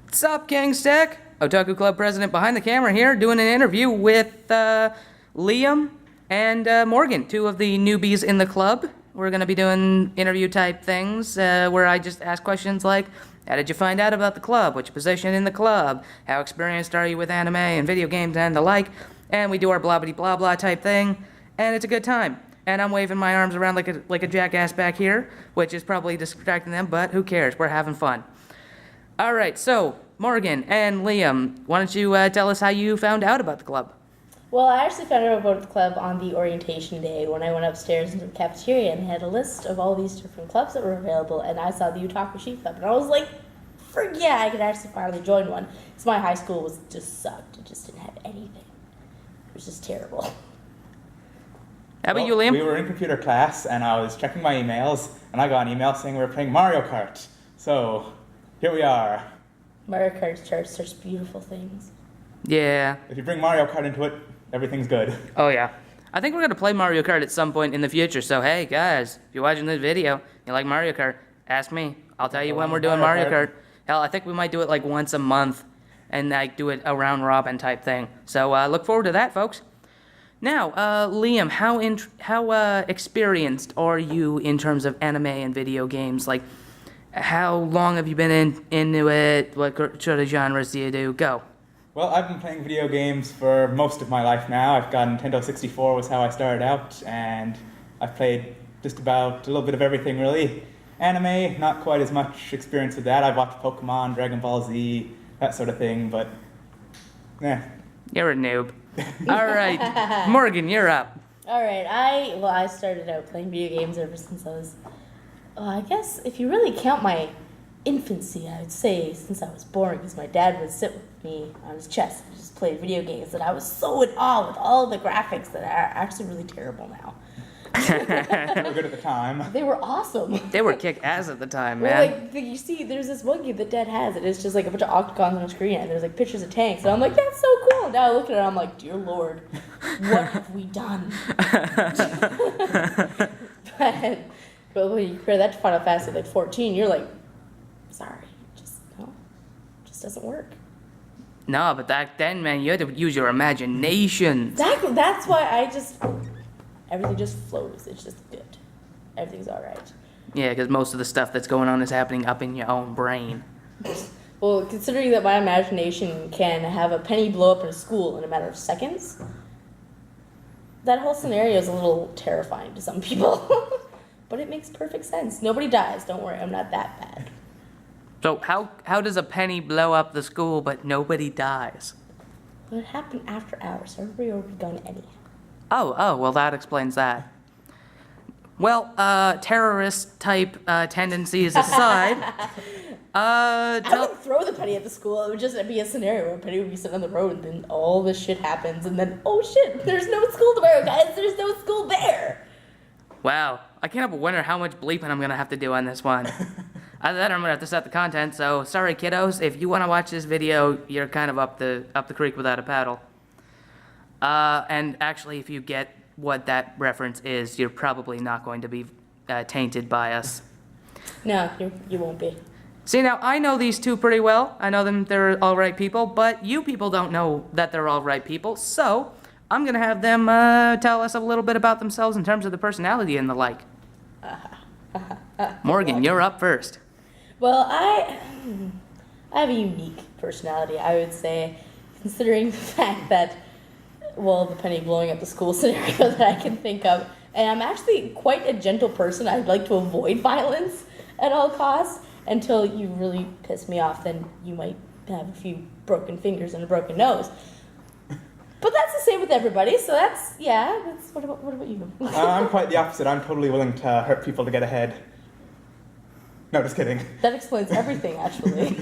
What's up, Gangstack? Otaku Club president behind the camera here, doing an interview with Liam and Morgan, two of the newbies in the club. We're going to be doing interview type things where I just ask questions like, how did you find out about the club? What's your position in the club? How experienced are you with anime and video games and the like? And we do our blah blah blah blah type thing, and it's a good time. And I'm waving my arms around like a jackass back here, which is probably distracting them, but who cares? We're having fun. All right, so Morgan and Liam, why don't you tell us how you found out about the club? Well, I actually found out about the club on the orientation day when I went upstairs into the cafeteria and they had a list of all these different clubs that were available, and I saw the Otaku Sheep Club, and I was like, yeah, I could actually finally join one. Because my high school just sucked. It just didn't have anything. It was just terrible. How about you, Liam? We were in computer class, and I was checking my emails, and I got an email saying we were playing Mario Kart. So, here we are. Mario Kart starts such beautiful things. Yeah. If you bring Mario Kart into it, everything's good. Oh, yeah. I think we're going to play Mario Kart at some point in the future, so hey, guys, if you're watching this video, you like Mario Kart, ask me. I'll tell you when we're doing Mario Kart. Hell, I think we might do it like once a month, and like do it a round robin type thing. So look forward to that, folks. Now, Liam, how experienced are you in terms of anime and video games? Like, how long have you been into it? What sort of genres do you do? Go. Well, I've been playing video games for most of my life now. I've got Nintendo 64 was how I started out, and I've played just about a little bit of everything, really. Anime, not quite as much experience with that. I've watched Pokemon, Dragon Ball Z, that sort of thing, but, You're a noob. All right, Morgan, you're up. All right, I started out playing video games ever since I was, I guess if you really count my infancy, I would say since I was born, because my dad would sit with me on his chest and just play video games, and I was so in awe with all the graphics that are actually really terrible now. they were good at the time. They were awesome. They were kick-ass at the time, Well, man. like, you see, there's this one game that Dad has, and it's just like a bunch of octagons on a screen, and there's like pictures of tanks, and I'm like, that's so cool. And now I look at it, and I'm like, dear Lord, what have we done? but when you compare that to Final Fantasy like 14, you're like, sorry, just doesn't work. No, but back then, man, you had to use your imagination. Exactly. That's why everything just flows. It's just good. Everything's all right. Yeah, because most of the stuff that's going on is happening up in your own brain. Well, considering that my imagination can have a penny blow up in a school in a matter of seconds, that whole scenario is a little terrifying to some people. But it makes perfect sense. Nobody dies. Don't worry. I'm not that bad. So how does a penny blow up the school but nobody dies? Well, it happened after hours, so everybody would be gone anyhow. Oh, well, that explains that. Well, terrorist-type tendencies aside, I wouldn't throw the penny at the school. It would just be a scenario where a penny would be sitting on the road, and then all this shit happens, and then, oh shit, there's no school tomorrow, guys. There's no school there. Wow, I can't help but wonder how much bleeping I'm going to have to do on this one. Either that or I'm going to have to set the content, so sorry, kiddos. If you want to watch this video, you're kind of up the creek without a paddle. And actually, if you get what that reference is, you're probably not going to be tainted by us. No, you won't be. See, now, I know these two pretty well. I know them, they're all right people, but you people don't know that they're all right people, so I'm going to have them tell us a little bit about themselves in terms of the personality and the like. Morgan, you're up first. Well, I have a unique personality, I would say, considering the fact that, well, the penny blowing up the school scenario that I can think of. And I'm actually quite a gentle person. I'd like to avoid violence at all costs until you really piss me off. Then you might have a few broken fingers and a broken nose. But that's the same with everybody, so that's, what about you? I'm quite the opposite. I'm totally willing to hurt people to get ahead. No, just kidding. That explains everything, actually.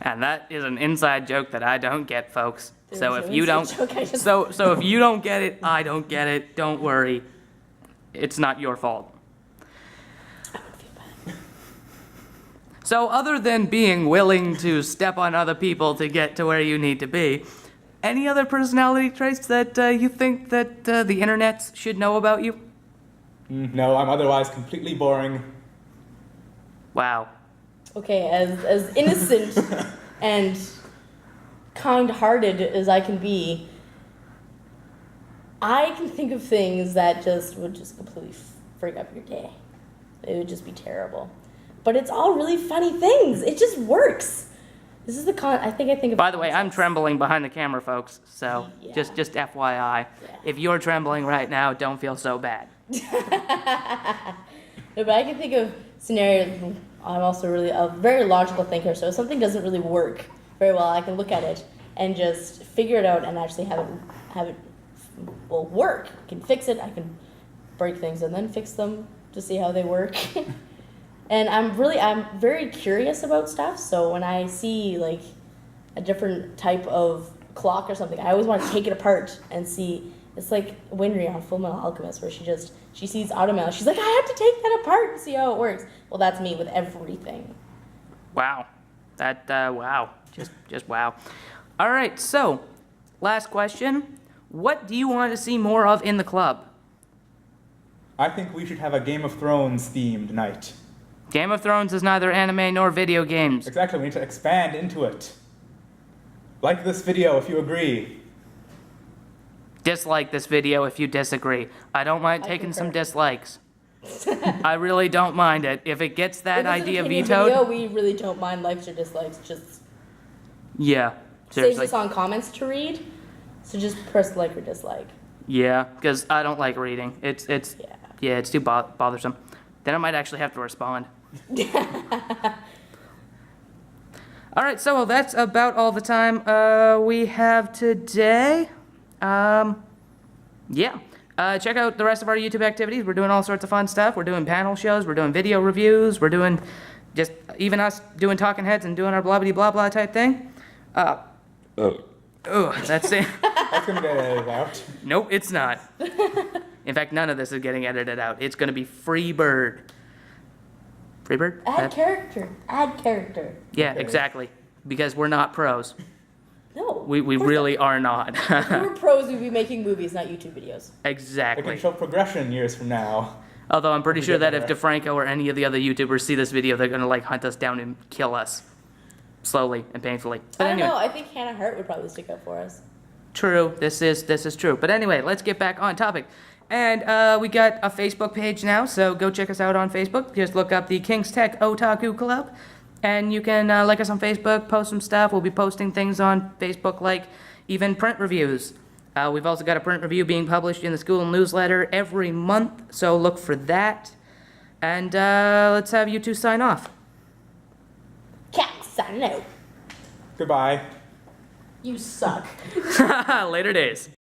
And that is an inside joke that I don't get, folks. So if you don't, joke, so if you don't get it, I don't get it. Don't worry, it's not your fault. I would feel bad. So other than being willing to step on other people to get to where you need to be, any other personality traits that you think that the internet should know about you? No, I'm otherwise completely boring. Wow. Okay, as innocent and kind-hearted as I can be, I can think of things that would just completely freak up your day. It would just be terrible. But it's all really funny things. It just works. This is I think of. By the way, I'm trembling behind the camera, folks. So Yeah. just FYI, Yeah. if you're trembling right now, don't feel so bad. No, but I can think of scenarios. I'm also really a very logical thinker, so if something doesn't really work very well, I can look at it and just figure it out and actually have it work. I can fix it. I can break things and then fix them to see how they work. And I'm very curious about stuff. So when I see like a different type of clock or something, I always want to take it apart and see. It's like Winry on Full Metal Alchemist, where she sees automail. She's like, I have to take that apart and see how it works. Well, that's me with everything. Wow. Wow. Just wow. All right, so last question. What do you want to see more of in the club? I think we should have a Game of Thrones themed night. Game of Thrones is neither anime nor video games. Exactly, we need to expand into it. Like this video if you agree. Dislike this video if you disagree. I don't mind taking some dislikes. I really don't mind it. If it gets that If it's an idea opinion vetoed, video, we really don't mind likes or dislikes. Just yeah, saves seriously. us on comments to read. So just press like or dislike. Yeah, because I don't like reading. It's it's too bothersome. Then I might actually have to respond. All right, so that's about all the time we have today. Yeah. Check out the rest of our YouTube activities. We're doing all sorts of fun stuff. We're doing panel shows. We're doing video reviews. We're doing just even us doing talking heads and doing our blah blah blah type thing. That's it. That's gonna get edited out. Nope, it's not. In fact, none of this is getting edited out. It's going to be free bird. Free bird? Add character. Add character. Yeah, exactly. Because we're not pros. No. We of course really are not. not. If we were pros, we'd be making movies, not YouTube videos. It Exactly. can show progression years from now. Although I'm pretty We sure get that if there. DeFranco or any of the other YouTubers see this video, they're going to like hunt us down and kill us. Slowly and painfully. But I don't anyway. know. I think Hannah Hart would probably stick up for us. True. This is true. But anyway, let's get back on topic. And we got a Facebook page now, so go check us out on Facebook. Just look up the King's Tech Otaku Club, and you can like us on Facebook, post some stuff. We'll be posting things on Facebook, like even print reviews. We've also got a print review being published in the school newsletter every month, so look for that. And let's have you two sign off. Cat, signing out. Goodbye. You suck. Later days.